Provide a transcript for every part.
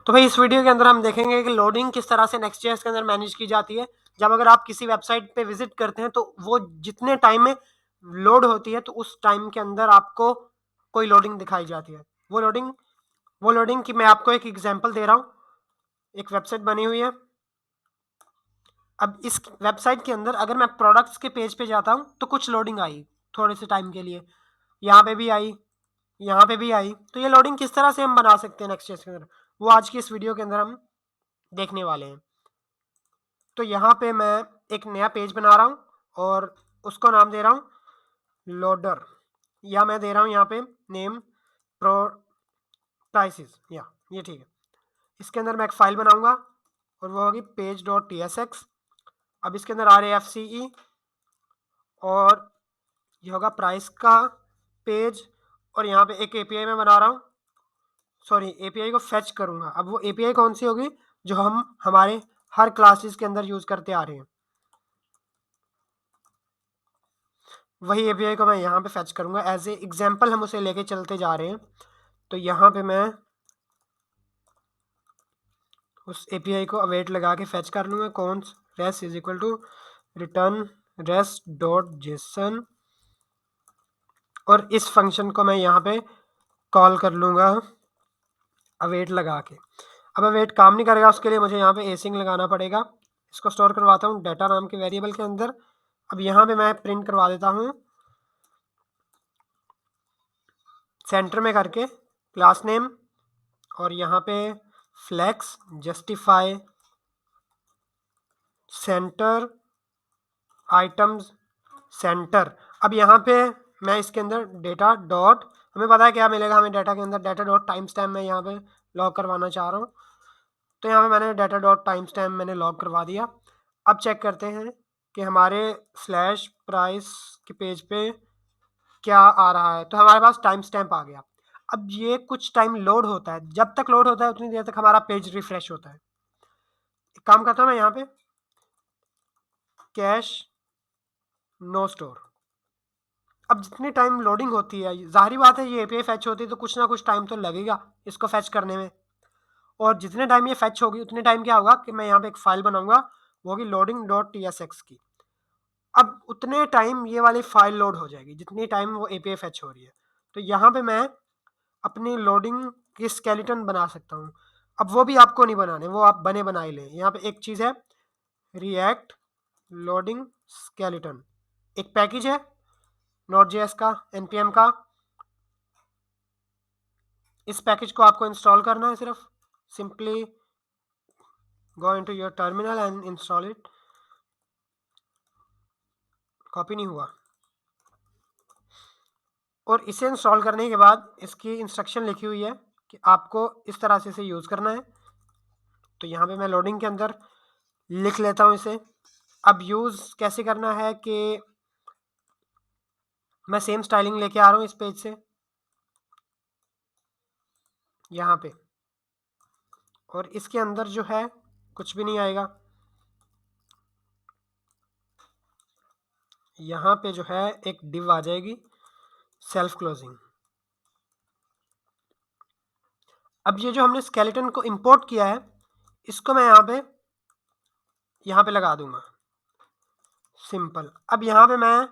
तो भाई इस वीडियो के अंदर हम देखेंगे कि लोडिंग किस तरह से नेक्स्ट.जेएस के अंदर मैनेज की जाती है। जब अगर आप किसी वेबसाइट पे विजिट करते हैं तो वो जितने टाइम में लोड होती है तो उस टाइम के अंदर आपको कोई लोडिंग दिखाई जाती है। वो लोडिंग की मैं आपको एक एग्जांपल दे रहा हूँ। एक वेबसाइट बनी हुई है। अब इस वेबसाइट के अंदर अगर मैं प्रोडक्ट्स के पेज पे जाता हूँ तो कुछ लोडिंग आई थोड़े से टाइम के लिए, यहाँ पे भी आई, यहाँ पे भी आई। तो ये लोडिंग किस तरह से हम बना सकते हैं नेक्स्ट.जेएस के अंदर, वो आज की इस वीडियो के अंदर हम देखने वाले हैं। तो यहाँ पे मैं एक नया पेज बना रहा हूँ और उसको नाम दे रहा हूँ लोडर, या मैं दे रहा हूँ यहाँ पे नेम प्रोटाइसिस, या ये ठीक है। इसके अंदर मैं एक फाइल बनाऊंगा और वो होगी page.tsx। अब इसके अंदर RAFCE और ये होगा प्राइस का पेज, और यहाँ पे एक API मैं बना रहा हूँ, सॉरी API को फेच करूँगा। अब वो API कौन सी होगी, जो हम हमारे हर क्लासेस के अंदर यूज़ करते आ रहे हैं, वही API को मैं यहाँ पे फेच करूँगा। एज ए एग्जाम्पल हम उसे लेके चलते जा रहे हैं। तो यहाँ पे मैं उस API को अवेट लगा के फेच कर लूँगा। Const res is equal to return res dot JSON, और इस फंक्शन को मैं यहाँ पे कॉल कर लूँगा अवेट लगा के। अब अवेट काम नहीं करेगा, उसके लिए मुझे यहाँ पे एसिंग लगाना पड़ेगा। इसको स्टोर करवाता हूँ डाटा नाम के वेरिएबल के अंदर। अब यहाँ पे मैं प्रिंट करवा देता हूँ सेंटर में करके क्लास नेम, और यहाँ पे flex justify center items center. अब यहाँ पे मैं इसके अंदर डेटा डॉट, हमें पता है क्या मिलेगा हमें डाटा के अंदर, डाटा डॉट टाइम स्टैम्प मैं यहाँ पे लॉग करवाना चाह रहा हूँ। तो यहाँ पे मैंने डाटा डॉट टाइम स्टैम्प मैंने लॉग करवा दिया। अब चेक करते हैं कि हमारे स्लैश प्राइस के पेज पे क्या आ रहा है। तो हमारे पास टाइम स्टैम्प आ गया। अब ये कुछ टाइम लोड होता है, जब तक लोड होता है उतनी देर तक हमारा पेज रिफ्रेश होता है। एक काम करता हूँ मैं यहाँ पे कैश नो स्टोर। अब जितनी टाइम लोडिंग होती है, जाहिर बात है ये API फैच होती है तो कुछ ना कुछ टाइम तो लगेगा इसको फैच करने में। और जितने टाइम ये फैच होगी उतने टाइम क्या होगा कि मैं यहाँ पे एक फाइल बनाऊंगा, वो होगी loading.tsx की। अब उतने टाइम ये वाली फाइल लोड हो जाएगी जितनी टाइम वो API फैच हो रही है। तो यहाँ पे मैं अपनी लोडिंग की स्केलेटन बना सकता हूँ। अब वो भी आपको नहीं बनाने, वो आप बने बनाए लें। यहाँ पे एक चीज़ है रिएक्ट लोडिंग स्केलेटन, एक पैकेज है Node.js का npm का। इस पैकेज को आपको इंस्टॉल करना है, सिर्फ simply go into your terminal and install it. Copy नहीं हुआ। और इसे इंस्टॉल करने के बाद इसकी इंस्ट्रक्शन लिखी हुई है कि आपको इस तरह से इसे यूज़ करना है। तो यहाँ पे मैं लोडिंग के अंदर लिख लेता हूँ इसे। अब यूज़ कैसे करना है कि मैं सेम स्टाइलिंग लेके आ रहा हूँ इस पेज से यहाँ पे, और इसके अंदर जो है कुछ भी नहीं आएगा। यहाँ पे जो है एक डिव आ जाएगी सेल्फ क्लोजिंग। अब ये जो हमने स्केलेटन को इंपोर्ट किया है इसको मैं यहाँ पे लगा दूंगा सिंपल। अब यहाँ पे मैं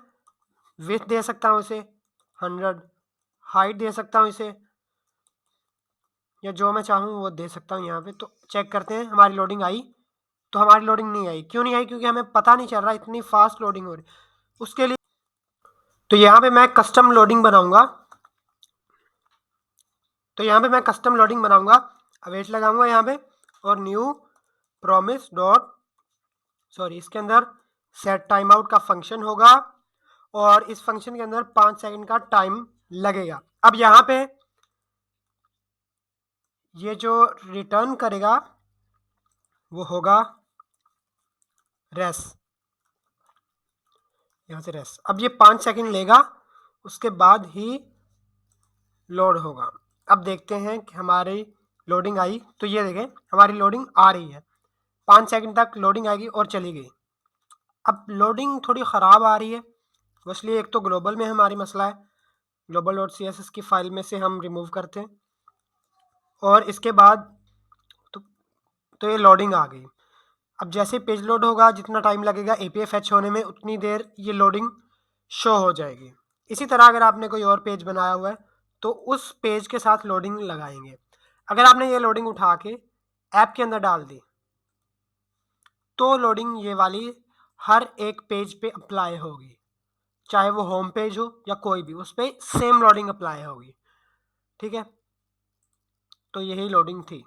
विड्थ दे सकता हूँ इसे 100, हाइट दे सकता हूँ इसे, या जो मैं चाहूँ वो दे सकता हूँ यहाँ पे। तो चेक करते हैं हमारी लोडिंग आई। तो हमारी लोडिंग नहीं आई, क्यों नहीं आई? क्योंकि हमें पता नहीं चल रहा इतनी फास्ट लोडिंग हो रही उसके लिए। तो यहाँ पे मैं कस्टम लोडिंग बनाऊंगा। अवेट लगाऊंगा यहाँ पे, और न्यू प्रॉमिस डॉट, सॉरी इसके अंदर सेट टाइम आउट का फंक्शन होगा, और इस फंक्शन के अंदर 5 सेकंड का टाइम लगेगा। अब यहाँ पे ये जो रिटर्न करेगा वो होगा रेस, यहाँ से रेस। अब ये 5 सेकंड लेगा, उसके बाद ही लोड होगा। अब देखते हैं कि हमारी लोडिंग आई। तो ये देखें हमारी लोडिंग आ रही है, 5 सेकंड तक लोडिंग आएगी और चली गई। अब लोडिंग थोड़ी ख़राब आ रही है, इसलिए एक तो ग्लोबल में हमारी मसला है, global.css की फाइल में से हम रिमूव करते हैं। और इसके बाद तो ये लोडिंग आ गई। अब जैसे पेज लोड होगा, जितना टाइम लगेगा एपीआई फेच होने में, उतनी देर ये लोडिंग शो हो जाएगी। इसी तरह अगर आपने कोई और पेज बनाया हुआ है तो उस पेज के साथ लोडिंग लगाएंगे। अगर आपने ये लोडिंग उठा के ऐप के अंदर डाल दी तो लोडिंग ये वाली हर एक पेज पे अप्लाई होगी, चाहे वो होम पेज हो या कोई भी, उस पर सेम लोडिंग अप्लाई होगी। ठीक है, तो यही लोडिंग थी।